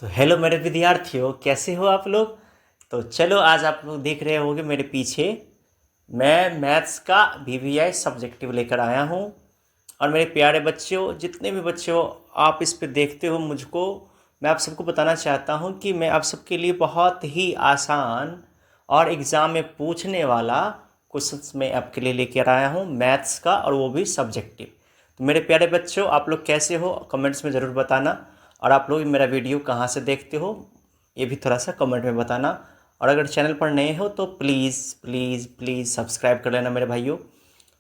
तो हेलो मेरे विद्यार्थियों, कैसे हो आप लोग। तो चलो आज आप लोग देख रहे होंगे मेरे पीछे मैं मैथ्स का वीवीआई सब्जेक्टिव लेकर आया हूँ। और मेरे प्यारे बच्चों, जितने भी बच्चे हो आप इस पे देखते हो मुझको, मैं आप सबको बताना चाहता हूँ कि मैं आप सबके लिए बहुत ही आसान और एग्ज़ाम में पूछने वाला क्वेश्चंस मैं आपके लिए लेकर आया हूँ मैथ्स का, और वो भी सब्जेक्टिव। तो मेरे प्यारे बच्चों, आप लोग कैसे हो कमेंट्स में ज़रूर बताना। और आप लोग मेरा वीडियो कहाँ से देखते हो ये भी थोड़ा सा कमेंट में बताना। और अगर चैनल पर नए हो तो प्लीज़ प्लीज़ प्लीज़ सब्सक्राइब कर लेना मेरे भाइयों।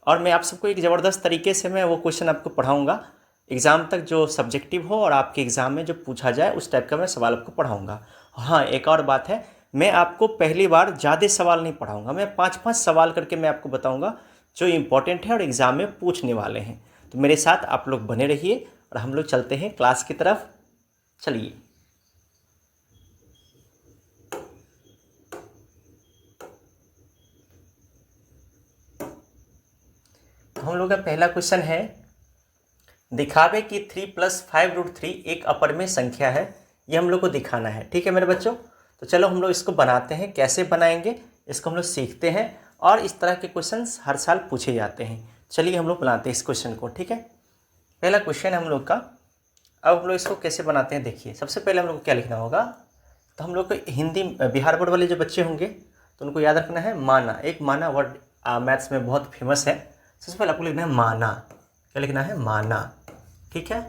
और मैं आप सबको एक ज़बरदस्त तरीके से मैं वो क्वेश्चन आपको पढ़ाऊँगा एग्ज़ाम तक, जो सब्जेक्टिव हो और आपके एग्ज़ाम में जो पूछा जाए उस टाइप का मैं सवाल आपको पढ़ाऊँगा। हाँ, एक और बात है, मैं आपको पहली बार ज़्यादा सवाल नहीं पढ़ाऊँगा, मैं 5-5 सवाल करके मैं आपको बताऊँगा जो इम्पोर्टेंट है और एग्ज़ाम में पूछने वाले हैं। तो मेरे साथ आप लोग बने रहिए और हम लोग चलते हैं क्लास की तरफ। चलिए, तो हम लोग का पहला क्वेश्चन है, दिखावे कि 3+5√3 एक अपरिमेय संख्या है। ये हम लोग को दिखाना है। ठीक है मेरे बच्चों, तो चलो हम लोग इसको बनाते हैं। कैसे बनाएंगे इसको हम लोग सीखते हैं, और इस तरह के क्वेश्चंस हर साल पूछे जाते हैं। चलिए हम लोग बनाते हैं इस क्वेश्चन को। ठीक है, पहला क्वेश्चन है हम लोग का। अब हम लोग इसको कैसे बनाते हैं, देखिए। सबसे पहले हम लोग को क्या लिखना होगा, तो हम लोग को हिंदी बिहार बोर्ड वाले जो बच्चे होंगे तो उनको याद रखना है माना। एक माना वर्ड मैथ्स में बहुत फेमस है। सबसे पहले आपको लिखना है माना। क्या लिखना है? माना। ठीक है,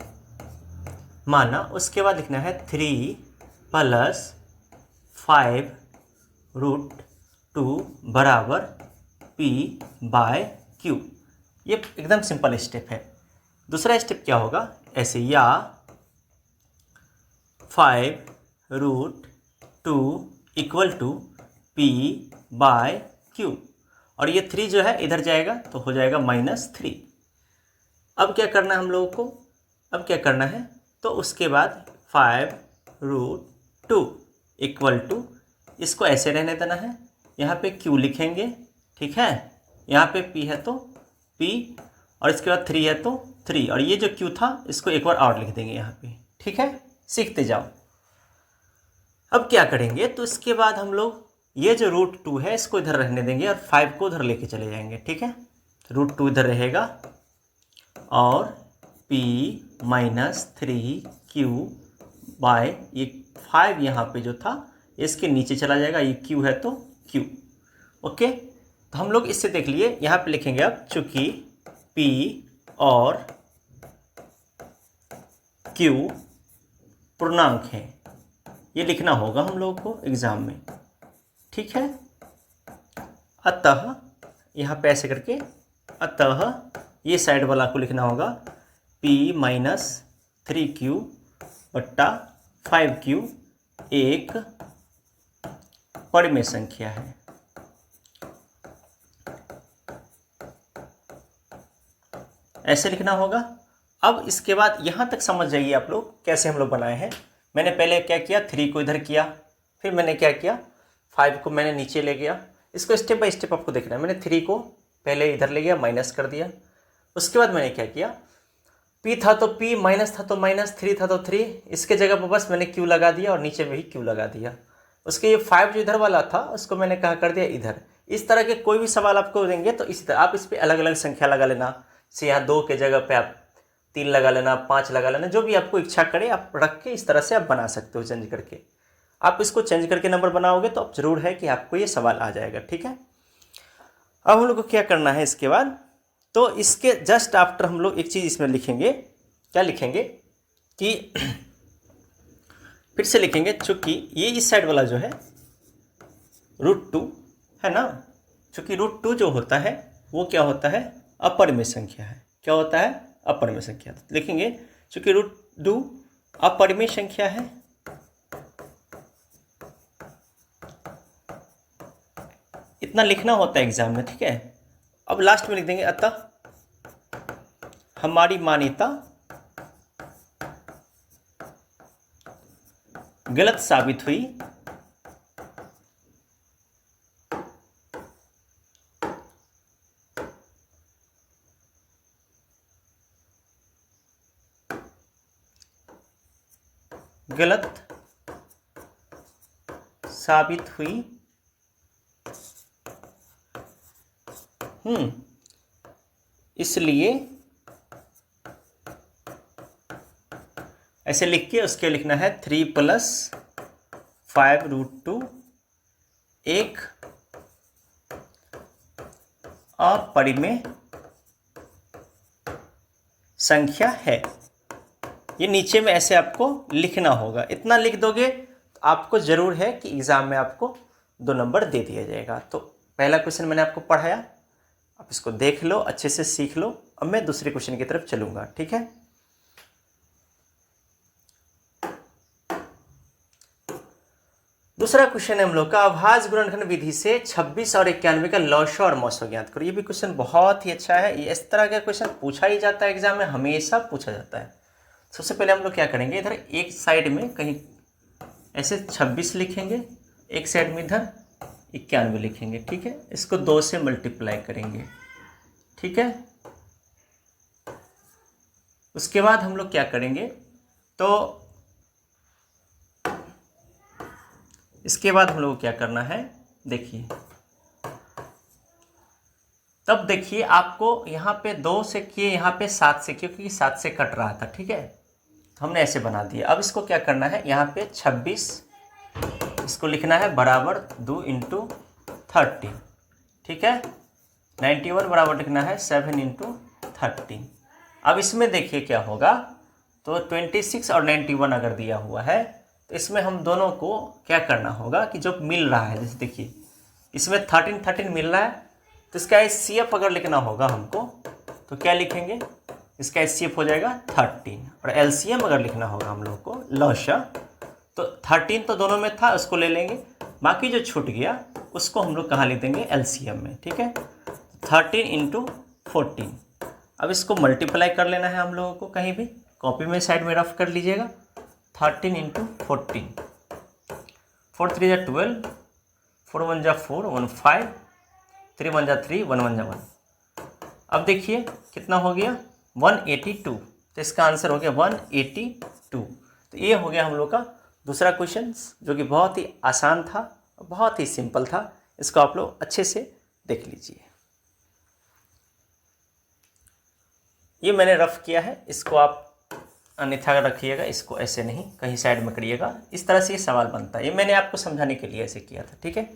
माना। उसके बाद लिखना है 3+5√2 बराबर P/Q। ये एकदम सिंपल स्टेप है। दूसरा स्टेप क्या होगा, ऐसे, या 5√2 इक्वल टू P/Q। और ये 3 जो है इधर जाएगा तो हो जाएगा -3। अब क्या करना है हम लोगों को, अब क्या करना है, तो उसके बाद 5√2 इक्वल टू, इसको ऐसे रहने देना है। यहाँ पे Q लिखेंगे, ठीक है। यहाँ पे P है तो P, और इसके बाद 3 है तो 3, और ये जो Q था इसको एक बार और लिख देंगे यहाँ पे। ठीक है, सीखते जाओ। अब क्या करेंगे, तो इसके बाद हम लोग ये जो √2 है इसको इधर रहने देंगे और 5 को उधर लेके चले जाएंगे। ठीक है, √2 इधर रहेगा और P-3Q/, ये 5 यहाँ पे जो था इसके नीचे चला जाएगा, ये Q है तो Q। ओके, तो हम लोग इससे देख लिए, यहाँ पे लिखेंगे अब, चूंकि P और Q पूर्णांक हैं, ये लिखना होगा हम लोगों को एग्जाम में। ठीक है, अतः यहाँ पे ऐसे करके, अतः ये साइड वाला को लिखना होगा P-3Q/5Q एक परिमेय संख्या है। ऐसे लिखना होगा। अब इसके बाद यहाँ तक समझ जाइए आप लोग कैसे हम लोग बनाए हैं। मैंने पहले क्या किया, 3 को इधर किया, फिर मैंने क्या किया, 5 को मैंने नीचे ले गया। इसको स्टेप बाय स्टेप आपको देखना है। मैंने 3 को पहले इधर ले गया, माइनस कर दिया। उसके बाद मैंने क्या किया, P था तो P, माइनस था तो माइनस, 3 था तो 3, इसके जगह पर बस मैंने Q लगा दिया और नीचे भी Q लगा दिया। उसके ये 5 जो इधर वाला था उसको मैंने कहाँ कर दिया, इधर। इस तरह के कोई भी सवाल आपको देंगे तो इस तरह आप इस पर अलग अलग संख्या लगा लेना। से यहाँ 2 के जगह पे आप 3 लगा लेना, 5 लगा लेना, जो भी आपको इच्छा करे आप रख के इस तरह से आप बना सकते हो। चेंज करके आप इसको चेंज करके नंबर बनाओगे तो अब जरूर है कि आपको ये सवाल आ जाएगा। ठीक है, अब हम लोग को क्या करना है इसके बाद, तो इसके जस्ट आफ्टर हम लोग एक चीज़ इसमें लिखेंगे। क्या लिखेंगे कि फिर से लिखेंगे, चूंकि ये इस साइड वाला जो है √2 है ना, चूंकि √2 जो होता है वो क्या होता है, अपरिमेय संख्या है। क्या होता है, अपरिमेय संख्या। तो लिखेंगे चूंकि √2 अपरिमेय संख्या है, इतना लिखना होता है एग्जाम में। ठीक है, अब लास्ट में लिख देंगे, अतः हमारी मान्यता गलत साबित हुई, गलत साबित हुई। इसलिए ऐसे लिख के उसके लिखना है 3 + 5√2 एक अपरिमेय संख्या है। ये नीचे में ऐसे आपको लिखना होगा। इतना लिख दोगे तो आपको ज़रूर है कि एग्ज़ाम में आपको 2 नंबर दे दिया जाएगा। तो पहला क्वेश्चन मैंने आपको पढ़ाया, आप इसको देख लो, अच्छे से सीख लो। अब मैं दूसरे क्वेश्चन की तरफ चलूँगा, ठीक है। दूसरा क्वेश्चन है हम लोग का, अभाज्य गुणनखंड विधि से 26 और 91 का लॉशो और मॉशो ज्ञात करो। ये भी क्वेश्चन बहुत ही अच्छा है। ये इस तरह का क्वेश्चन पूछा ही जाता है एग्जाम में, हमेशा पूछा जाता है। सबसे पहले हम लोग क्या करेंगे, इधर एक साइड में कहीं ऐसे 26 लिखेंगे, एक साइड में इधर 91 लिखेंगे, ठीक है। इसको 2 से मल्टीप्लाई करेंगे, ठीक है। उसके बाद हम लोग क्या करेंगे, तो इसके बाद हम लोग क्या करना है, देखिए तब देखिए आपको यहाँ पे 2 से किए, यहाँ पे 7 से किए, क्योंकि 7 से कट रहा था, ठीक है। तो हमने ऐसे बना दिया। अब इसको क्या करना है, यहाँ पे 26 इसको लिखना है बराबर 2 × 13, ठीक है। 91 बराबर लिखना है 7 × 13। अब इसमें देखिए क्या होगा, तो 26 और 91 अगर दिया हुआ है तो इसमें हम दोनों को क्या करना होगा कि जो मिल रहा है, जैसे देखिए इसमें 13 मिल रहा है, तो इसका HCF अगर लिखना होगा हमको तो क्या लिखेंगे, इसका HCF हो जाएगा 13। और LCM अगर लिखना होगा हम लोग को लॉशा, तो 13 तो दोनों में था, उसको ले लेंगे, बाकी जो छूट गया उसको हम लोग कहाँ लिख देंगे, LCM में, ठीक है। 13 × 14। अब इसको मल्टीप्लाई कर लेना है हम लोगों को, कहीं भी कॉपी में साइड में रफ कर लीजिएगा। 13 × 14, 4 3 = 12, 4 1 = 4, 1 5, 3 1 = 3, 1 1 = 1। अब देखिए कितना हो गया, 182। तो इसका आंसर हो गया 182। तो ये हो गया हम लोग का दूसरा क्वेश्चन, जो कि बहुत ही आसान था, बहुत ही सिंपल था। इसको आप लोग अच्छे से देख लीजिए। ये मैंने रफ किया है, इसको आप अन्यथा रखिएगा, इसको ऐसे नहीं, कहीं साइड में करिएगा। इस तरह से ये सवाल बनता है। ये मैंने आपको समझाने के लिए ऐसे किया था, ठीक है।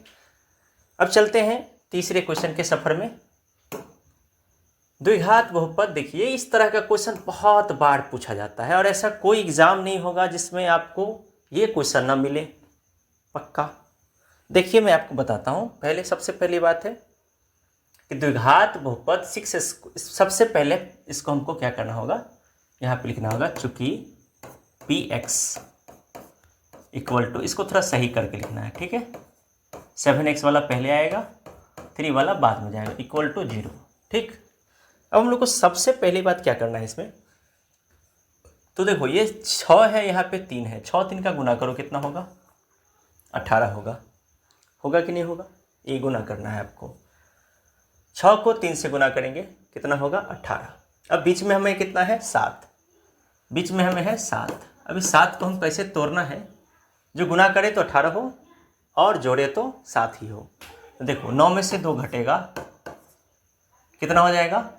अब चलते हैं तीसरे क्वेश्चन के सफर में। द्विघात बहुपद, देखिए इस तरह का क्वेश्चन बहुत बार पूछा जाता है, और ऐसा कोई एग्जाम नहीं होगा जिसमें आपको ये क्वेश्चन ना मिले, पक्का। देखिए मैं आपको बताता हूँ। पहले सबसे पहली बात है कि द्विघात बहुपद 6, सबसे पहले इसको हमको क्या करना होगा, यहाँ पे लिखना होगा, चूंकि Px = इसको थोड़ा सही करके लिखना है, ठीक है। 7x वाला पहले आएगा, 3 वाला बाद में जाएगा, = 0, ठीक। अब हम लोग को सबसे पहली बात क्या करना है इसमें, तो देखो ये 6 है, यहाँ पे 3 है, 6 3 का गुना करो, कितना होगा, 18 होगा। होगा कि नहीं होगा, ये गुना करना है आपको। 6 को 3 से गुना करेंगे, कितना होगा, 18। अब बीच में हमें कितना है, 7, बीच में हमें है 7। अभी 7 को हम कैसे तोड़ना है, जो गुना करे तो 18 हो और जोड़े तो 7 ही हो। तो देखो 9 में से 2 घटेगा, कितना हो जाएगा,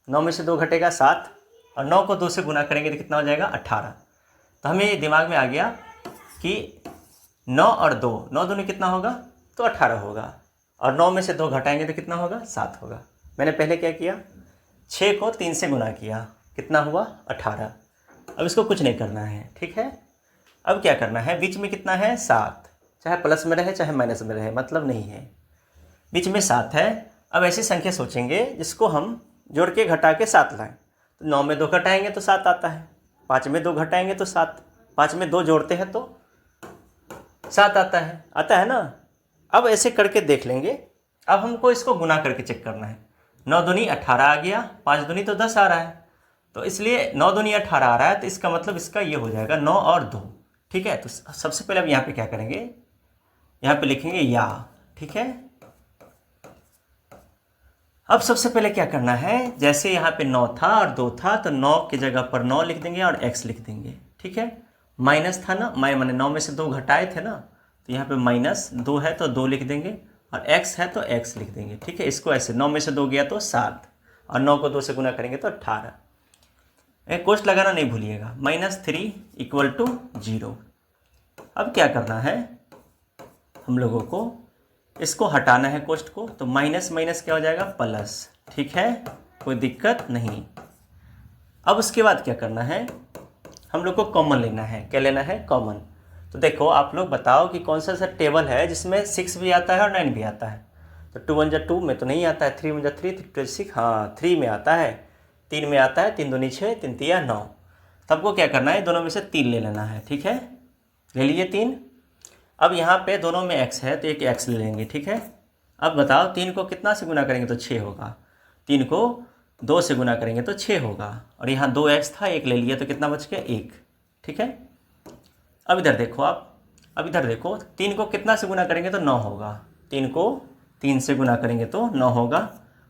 9 में से 2 घटेगा 7, और 9 को 2 से गुना करेंगे तो कितना हो जाएगा, 18। तो हमें दिमाग में आ गया कि 9 और 2, 9 दूनी कितना होगा, तो 18 होगा, और 9 में से 2 घटाएंगे तो कितना होगा, 7 होगा। मैंने पहले क्या किया, 6 को 3 से गुना किया, कितना हुआ, 18। अब इसको कुछ नहीं करना है, ठीक है। अब क्या करना है, बीच में कितना है, 7, चाहे प्लस में रहे चाहे माइनस में रहे, मतलब नहीं है, बीच में 7 है। अब ऐसी संख्या सोचेंगे जिसको हम जोड़ के घटा के 7 लाएं। तो 9 में 2 घटाएंगे तो 7 आता है, 5 में 2 घटाएंगे तो 7, 5 में 2 जोड़ते हैं तो 7 आता है ना। अब ऐसे करके देख लेंगे। अब हमको इसको गुना करके चेक करना है। 9 दूनी 18 आ गया, 5 दूनी तो 10 आ रहा है, तो इसलिए 9 दूनी 18 आ रहा है, तो इसका मतलब इसका ये हो जाएगा 9 और 2, ठीक है। तो सबसे पहले अब यहाँ पे क्या करेंगे, यहाँ पे लिखेंगे या, ठीक है। अब सबसे पहले क्या करना है, जैसे यहाँ पे 9 था और 2 था, तो 9 की जगह पर 9 लिख देंगे और x लिख देंगे, ठीक है। माइनस था ना, माने 9 में से 2 घटाए थे ना, तो यहाँ पे -2 है तो 2 लिख देंगे, और x है तो x लिख देंगे। ठीक है, इसको ऐसे 9 में से 2 गया तो 7, और 9 को 2 से गुना करेंगे तो 18। कोष्ठ लगाना नहीं भूलिएगा। -3 = 0। अब क्या करना है हम लोगों को, इसको हटाना है कोष्ठ को, तो माइनस माइनस क्या हो जाएगा, प्लस। ठीक है, कोई दिक्कत नहीं। अब उसके बाद क्या करना है, हम लोग को कॉमन लेना है। क्या लेना है, कॉमन। तो देखो आप लोग बताओ कि कौन सा टेबल है जिसमें 6 भी आता है और 9 भी आता है। तो 2 1 जा 2 में तो नहीं आता है, 3 1 जा 3, 3 2 6, हाँ 3 में आता है, 3 में आता है, 3 2 6, 3 3 9। सबको क्या करना है, दोनों में से 3 ले लेना है। ठीक है, ले लीजिए 3। अब यहाँ पे दोनों में x है तो एक x ले लेंगे। ठीक है, अब बताओ 3 को कितना से गुना करेंगे तो 6 होगा, 3 को 2 से गुना करेंगे तो 6 होगा, और यहाँ 2x था, 1 ले लिया तो कितना बच गया, 1। ठीक है, अब इधर देखो आप, अब इधर देखो 3 को कितना से गुना करेंगे तो 9 होगा, 3 को 3 से गुना करेंगे तो 9 होगा,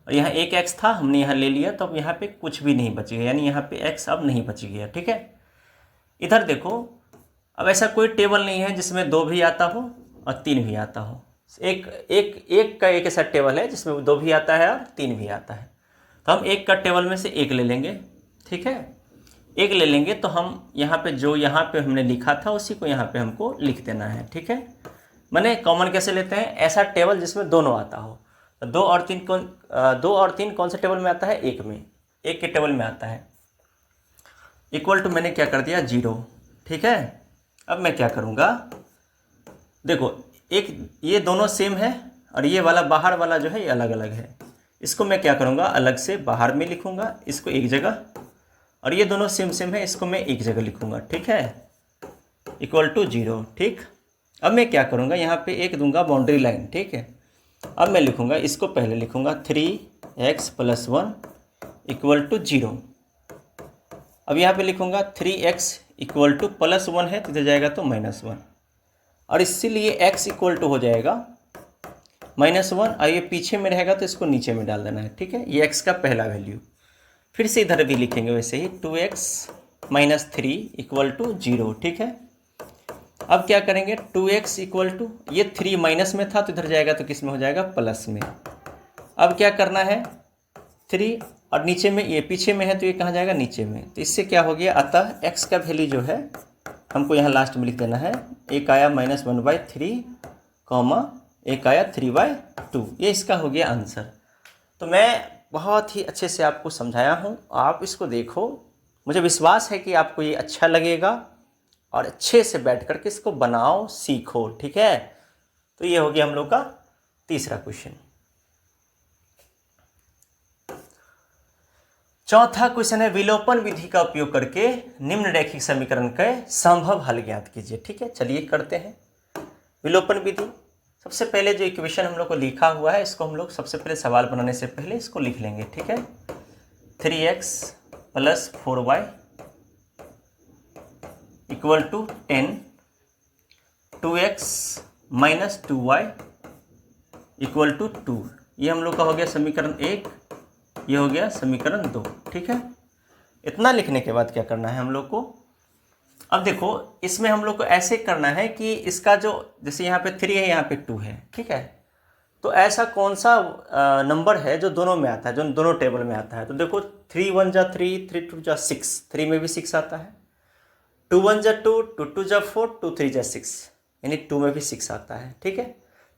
और यहाँ एक x था हमने यहाँ ले लिया, तो अब यहाँ पे कुछ भी नहीं बच गया, यानी यहाँ पे x अब नहीं बच गया। ठीक है, इधर देखो, अब ऐसा कोई टेबल नहीं है जिसमें 2 भी आता हो और 3 भी आता हो। एक का एक ऐसा टेबल है जिसमें 2 भी आता है और 3 भी आता है। तो हम एक का टेबल में से एक ले लेंगे। ठीक है, एक ले लेंगे तो हम यहाँ पे जो यहाँ पे हमने लिखा था उसी को यहाँ पे हमको लिख देना है। ठीक है, माने कॉमन कैसे लेते हैं, ऐसा टेबल जिसमें दोनों आता हो। तो 2 और 3 कौन से टेबल में आता है, एक में, एक के टेबल में आता है। इक्वल टू मैंने क्या कर दिया, 0। ठीक है, अब मैं क्या करूँगा, देखो एक ये दोनों सेम है और ये वाला बाहर वाला जो है ये अलग अलग है। इसको मैं क्या करूँगा, अलग से बाहर में लिखूँगा इसको एक जगह, और ये दोनों सेम सेम है, इसको मैं एक जगह लिखूँगा। ठीक है, इक्वल टू 0। ठीक, अब मैं क्या करूँगा, यहाँ पे एक दूंगा बाउंड्री लाइन। ठीक है, अब मैं लिखूँगा, इसको पहले लिखूँगा 3x + 1 = 0। अब यहाँ पे लिखूँगा 3x = +1 है तो इधर जाएगा तो -1, और इसीलिए x = हो जाएगा -1, और ये पीछे में रहेगा तो इसको नीचे में डाल देना है। ठीक है, ये x का पहला वैल्यू। फिर से इधर भी लिखेंगे वैसे ही, 2x - 3 = 0। ठीक है, अब क्या करेंगे, 2x = ये 3 माइनस में था तो इधर जाएगा तो किस में हो जाएगा, प्लस में। अब क्या करना है, 3 और नीचे में, ये पीछे में है तो ये कहाँ जाएगा, नीचे में। तो इससे क्या हो गया, अतः x का वैल्यू जो है हमको यहाँ लास्ट में लिख देना है, एक आया -1/3, एक आया 3/2। ये इसका हो गया आंसर। तो मैं बहुत ही अच्छे से आपको समझाया हूँ, आप इसको देखो, मुझे विश्वास है कि आपको ये अच्छा लगेगा, और अच्छे से बैठ कर के इसको बनाओ, सीखो। ठीक है, तो ये हो गया हम लोग का तीसरा क्वेश्चन। चौथा क्वेश्चन है, विलोपन विधि का उपयोग करके निम्न रैखिक समीकरण का संभव हल ज्ञात कीजिए। ठीक है, चलिए करते हैं विलोपन विधि। सबसे पहले जो इक्वेशन हम लोग को लिखा हुआ है, इसको हम लोग सबसे पहले सवाल बनाने से पहले इसको लिख लेंगे। ठीक है, 3x + 4y = 10, 2x - 2y = 2। ये हम लोग का हो गया समीकरण 1, ये हो गया समीकरण 2। ठीक है, इतना लिखने के बाद क्या करना है हम लोग को, अब देखो इसमें हम लोग को ऐसे करना है कि इसका जो, जैसे यहाँ पे 3 है, यहाँ पे 2 है। ठीक है, तो ऐसा कौन सा नंबर है जो दोनों में आता है, जो दोनों टेबल में आता है। तो देखो 3 1 जा 3, 3 2 जा 6, 3 में भी 6 आता है, 2 1 जा 2, 2 2 जा 4, 2 3 जा 6, यानी 2 में भी 6 आता है। ठीक है,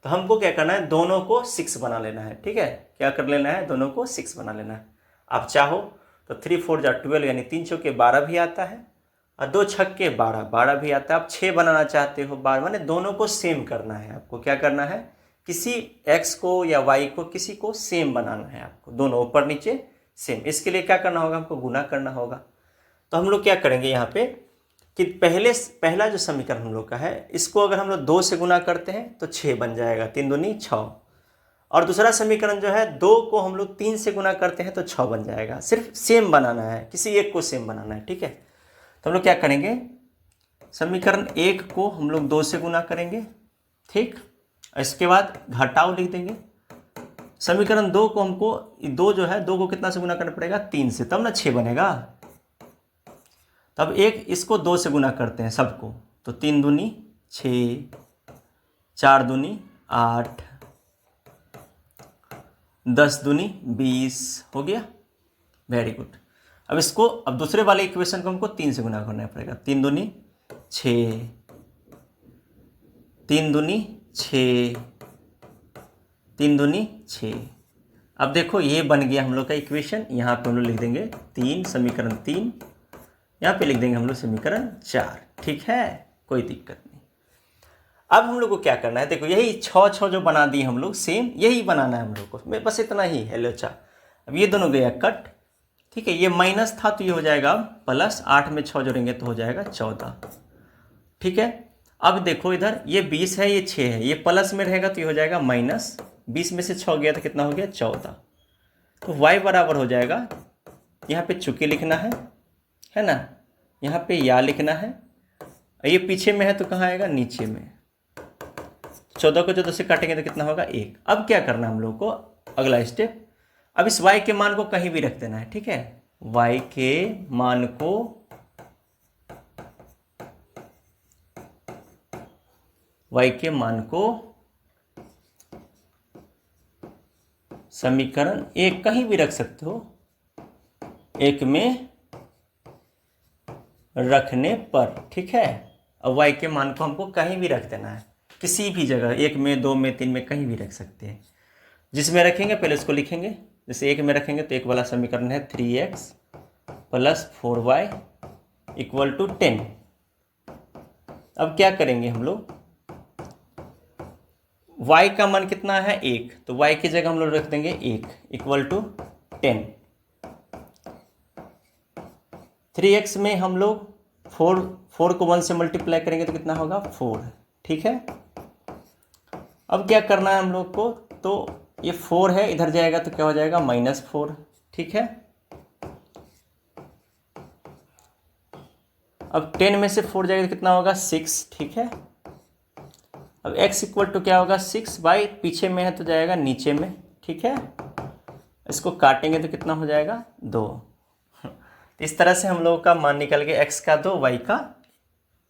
तो हमको क्या करना है, दोनों को 6 बना लेना है। ठीक है, क्या कर लेना है, दोनों को 6 बना लेना है। आप चाहो तो 3 4 जा 12, यानी 3 चौके 12 भी आता है, और 2 छक्के 12, 12 भी आता है। आप 6 बनाना चाहते हो, 12, माने दोनों को सेम करना है आपको। क्या करना है, किसी x को या y को किसी को सेम बनाना है आपको, दोनों ऊपर नीचे सेम। इसके लिए क्या करना होगा, हमको गुना करना होगा। तो हम लोग क्या करेंगे यहाँ पे कि पहला जो समीकरण हम लोग का है, इसको अगर हम लोग 2 से गुना करते हैं तो 6 बन जाएगा, 3 दूनी 6। और दूसरा समीकरण जो है, 2 को हम लोग 3 से गुना करते हैं तो 6 बन जाएगा। सिर्फ सेम बनाना है, किसी एक को सेम बनाना है। ठीक है, तो हम लोग क्या करेंगे, समीकरण 1 को हम लोग 2 से गुना करेंगे। ठीक, इसके बाद घटाव लिख देंगे। समीकरण 2 को हमको, 2 जो है 2 को कितना से गुना करना पड़ेगा, 3 से, तब ना 6 बनेगा। तब इसको 2 से गुना करते हैं सबको, तो 3 दूनी 6, 4 दूनी 8, 10 दूनी 20 हो गया। Very good. अब दूसरे वाले इक्वेशन को हमको 3 से गुना करना पड़ेगा। 3 दूनी 6, 3 दूनी 6, 3 दूनी 6। अब देखो ये बन गया हम लोग का इक्वेशन। यहाँ पे हम लोग लिख देंगे 3, समीकरण 3, यहाँ पे लिख देंगे हम लोग समीकरण 4। ठीक है, कोई दिक्कत नहीं। अब हम लोग को क्या करना है, देखो यही 6 जो बना दिए हम लोग, सेम यही बनाना है हम लोग को, बस इतना ही है। लो अच्छा, अब ये दोनों गया कट। ठीक है, ये माइनस था तो ये हो जाएगा प्लस, 8 में 6 जोड़ेंगे तो हो जाएगा 14। ठीक है, अब देखो इधर ये 20 है, ये 6 है, ये प्लस में रहेगा तो ये हो जाएगा माइनस। 20 में से 6 गया तो कितना हो गया 14। तो y बराबर हो जाएगा, यहाँ पे चुके लिखना है ना, यहाँ पे या लिखना है। ये पीछे में है तो कहाँ आएगा, नीचे में। 14 को 14 से काटेंगे तो कितना होगा 1। अब क्या करना है हम लोग को, अगला स्टेप, अब इस y के मान को कहीं भी रख देना है। ठीक है, y के मान को समीकरण 1 कहीं भी रख सकते हो, 1 में रखने पर। ठीक है, अब y के मान को हमको कहीं भी रख देना है, किसी भी जगह, 1 में 2 में 3 में कहीं भी रख सकते हैं। जिसमें रखेंगे पहले उसको लिखेंगे। जैसे 1 में रखेंगे तो 1 वाला समीकरण है 3x + 4y = 10। अब क्या करेंगे हम लोग, y का मान कितना है 1, तो y की जगह हम लोग रख देंगे 1 = 10। 3x में हम लोग 4 को 1 से मल्टीप्लाई करेंगे तो कितना होगा 4। ठीक है, अब क्या करना है हम लोग को, तो ये 4 है, इधर जाएगा तो क्या हो जाएगा -4। ठीक है, अब 10 में से 4 जाएगा तो कितना होगा 6। ठीक है, अब x = क्या होगा 6 बाई, पीछे में है तो जाएगा नीचे में। ठीक है, इसको काटेंगे तो कितना हो जाएगा 2। इस तरह से हम लोगों का मान निकल गया, x का 2, y का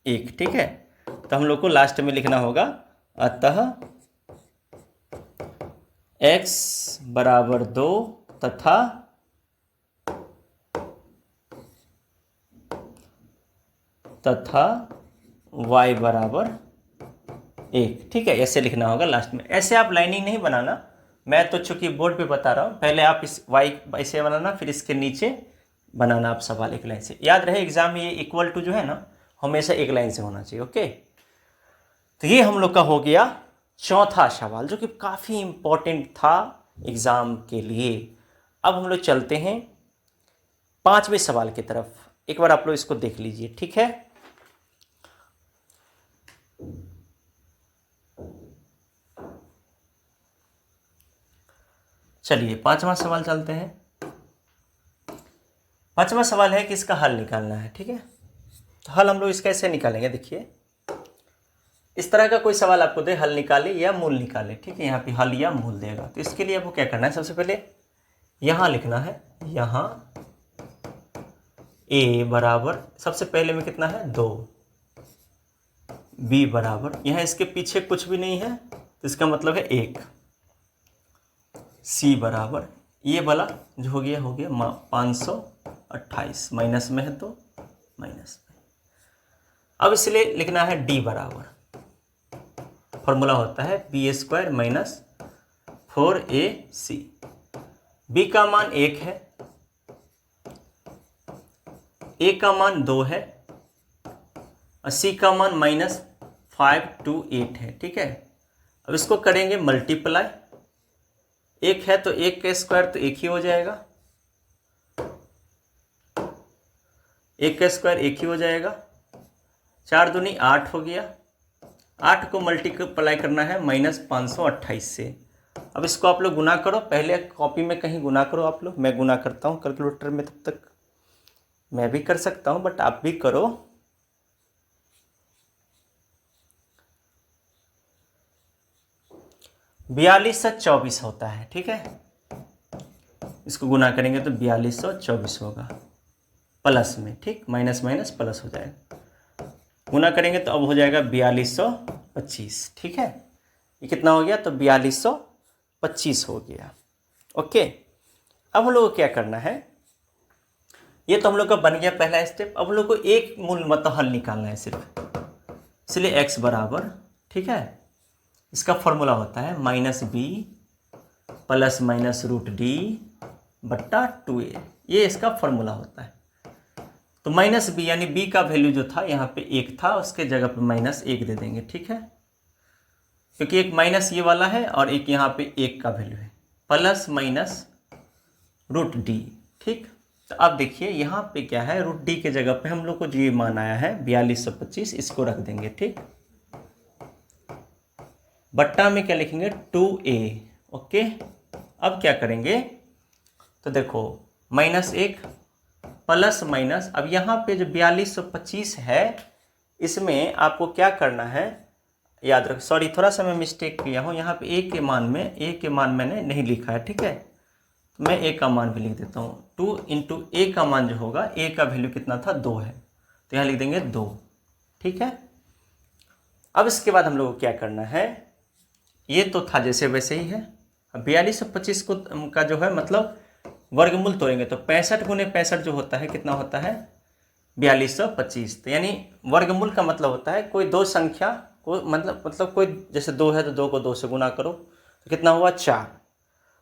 1। ठीक है, तो हम लोग को लास्ट में लिखना होगा, अतः x = 2 तथा y = 1। ठीक है, ऐसे लिखना होगा लास्ट में। ऐसे आप लाइनिंग नहीं बनाना, मैं तो चूंकि बोर्ड पे बता रहा हूँ। पहले आप इस y ऐसे बनाना, फिर इसके नीचे बनाना आप सवाल एक लाइन से। याद रहे एग्जाम में ये इक्वल टू जो है ना, हमेशा एक लाइन से होना चाहिए। ओके, तो ये हम लोग का हो गया चौथा सवाल, जो कि काफ़ी इम्पोर्टेंट था एग्ज़ाम के लिए। अब हम लोग चलते हैं 5वें सवाल की तरफ। एक बार आप लोग इसको देख लीजिए। ठीक है, चलिए 5वां सवाल चलते हैं। 5वां सवाल है कि इसका हल निकालना है। ठीक है, तो हल हम लोग इसका ऐसे निकालेंगे। देखिए, इस तरह का कोई सवाल आपको दे, हल निकाले या मूल निकाले। ठीक है, यहाँ पे हल या मूल देगा, तो इसके लिए आपको क्या करना है, सबसे पहले यहाँ लिखना है, यहाँ a बराबर, सबसे पहले में कितना है 2, b बराबर, यहाँ इसके पीछे कुछ भी नहीं है तो इसका मतलब है 1, c बराबर, ये वाला जो हो गया 528, माइनस में है तो माइनस में। अब इसलिए लिखना है d बराबर, फॉर्मूला होता है b² - 4ac। b का मान 1 है, a का मान 2 है और c का मान -528 है। ठीक है, अब इसको करेंगे मल्टीप्लाई। 1 है तो 1 का स्क्वायर तो 1 ही हो जाएगा, 1 का स्क्वायर 1 ही हो जाएगा। 4 दूनी 8 हो गया, 8 को मल्टीप्लाई करना है -528 से। अब इसको आप लोग गुना करो, पहले कॉपी में कहीं गुना करो आप लोग, मैं गुना करता हूँ कैलकुलेटर में, तब तक मैं भी कर सकता हूँ बट आप भी करो। (4224) होता है। ठीक है, इसको गुना करेंगे तो 4224 होगा प्लस में। ठीक, माइनस माइनस प्लस हो जाएगा, गुना करेंगे तो अब हो जाएगा 4225। ठीक है, ये कितना हो गया, तो 4225 हो गया। ओके, अब हम लोग को क्या करना है, ये तो हम लोग का बन गया पहला स्टेप। अब हम लोग को एक मूल मतलब हल निकालना है सिर्फ, इसलिए x बराबर, ठीक है, इसका फॉर्मूला होता है -b प्लस माइनस √d/2a, ये इसका फॉर्मूला होता है। तो -b यानी b का वैल्यू जो था यहाँ पे 1 था, उसके जगह पे -1 दे देंगे, ठीक है, क्योंकि एक माइनस ये वाला है और एक यहाँ पे 1 का वैल्यू है, प्लस माइनस √d, ठीक। तो अब देखिए यहाँ पे क्या है, √d के जगह पे हम लोग को जो ये मान आया है 4225, इसको रख देंगे, ठीक। बट्टा में क्या लिखेंगे, 2a। ओके, अब क्या करेंगे, तो देखो -1 प्लस माइनस, अब यहाँ पे जो 4225 है इसमें आपको क्या करना है, याद रख, सॉरी थोड़ा सा मैं मिस्टेक किया हूँ, यहाँ पे a के मान मैंने नहीं लिखा है, ठीक है, तो मैं a का मान भी लिख देता हूँ। 2 इंटू a का मान जो होगा, a का वैल्यू कितना था, 2 है, तो यहाँ लिख देंगे 2, ठीक है। अब इसके बाद हम लोग को क्या करना है, ये तो था जैसे वैसे ही है। अब 4225 को का जो है मतलब वर्गमूल तोड़ेंगे तो 65 गुने 65 जो होता है कितना होता है, 4225। तो यानी वर्गमूल का मतलब होता है कोई दो संख्या को मतलब कोई जैसे 2 है तो 2 को 2 से गुना करो तो कितना हुआ, 4।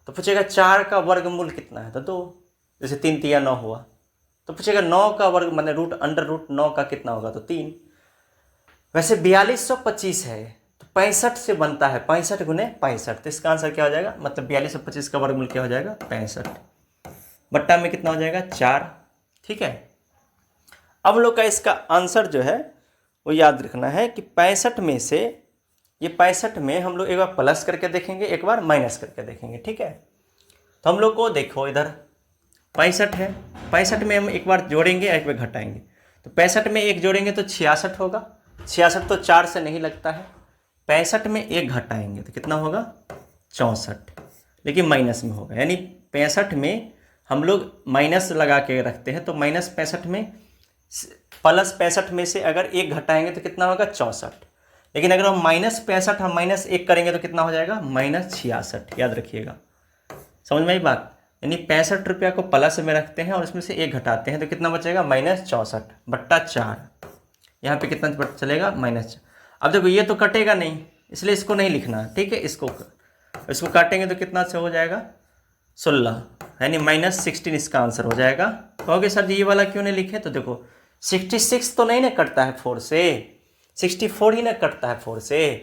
तो पूछेगा 4 का वर्गमूल कितना है, तो 2, जैसे 3 3 9 हुआ। तो पूछेगा 9 का वर्ग माने √9 का कितना होगा, तो 3। वैसे 4225 है तो 65 से बनता है, 65 गुने 65, तो इसका आंसर क्या हो जाएगा, मतलब 4225 का वर्गमूल क्या हो जाएगा, 65। बट्टा में कितना हो जाएगा, 4, ठीक है। अब लोग का इसका आंसर जो है वो याद रखना है कि 65 में से, ये 65 में हम लोग एक बार प्लस करके देखेंगे, एक बार माइनस करके देखेंगे, ठीक है। तो हम लोग को देखो इधर 65 है, 65 में हम एक बार जोड़ेंगे एक बार घटाएंगे, तो 65 में 1 जोड़ेंगे तो 66 होगा, 66 तो 4 से नहीं लगता है, 65 में 1 घटाएंगे तो कितना होगा, 64, लेकिन माइनस में होगा, यानी 65 में हम लोग माइनस लगा के रखते हैं, तो -65 में प्लस 65 में से अगर 1 घटाएंगे तो कितना होगा, 64, लेकिन अगर हम -65 हम -1 करेंगे तो कितना हो जाएगा, -66, याद रखिएगा, समझ में आई बात। यानी 65 रुपया को प्लस में रखते हैं और इसमें से 1 घटाते हैं तो कितना बचेगा, -64/4, यहाँ पे कितना चलेगा, -4। अब देखो ये तो कटेगा नहीं, इसलिए इसको नहीं लिखना, ठीक है, इसको काटेंगे तो कितना से हो जाएगा, 16, यानी -16 इसका आंसर हो जाएगा। कहोगे सर जी ये वाला क्यों नहीं लिखे, तो देखो 66 तो नहीं ना कटता है 4 से, 64 ही ना कटता है 4 से,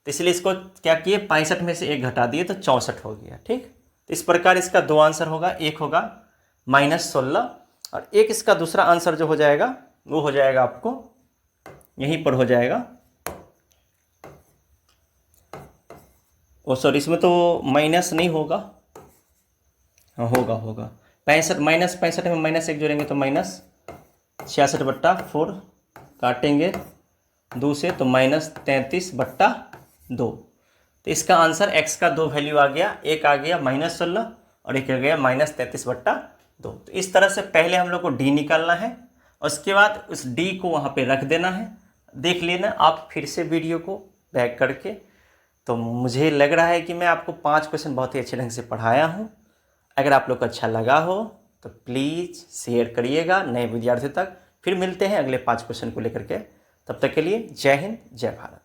तो इसलिए इसको क्या किए, 65 में से 1 घटा दिए तो 64 हो गया, ठीक। तो इस प्रकार इसका 2 आंसर होगा, एक होगा -16 और एक इसका दूसरा आंसर जो हो जाएगा वो हो जाएगा आपको यहीं पर हो जाएगा, ओ सॉरी इसमें तो माइनस नहीं होगा, हाँ होगा 65 -65 में -1 जोड़ेंगे तो -66/4, काटेंगे 2 से तो -33/2। तो इसका आंसर x का 2 वैल्यू आ गया, एक आ गया -16 और एक आ गया -33/2। तो इस तरह से पहले हम लोग को d निकालना है और उसके बाद उस d को वहाँ पे रख देना है। देख लेना आप फिर से वीडियो को बैक करके। तो मुझे लग रहा है कि मैं आपको 5 क्वेश्चन बहुत ही अच्छे ढंग से पढ़ाया हूँ। अगर आप लोग को अच्छा लगा हो तो प्लीज़ शेयर करिएगा नए विद्यार्थियों तक। फिर मिलते हैं अगले 5 क्वेश्चन को लेकर के। तब तक के लिए जय हिंद, जय भारत।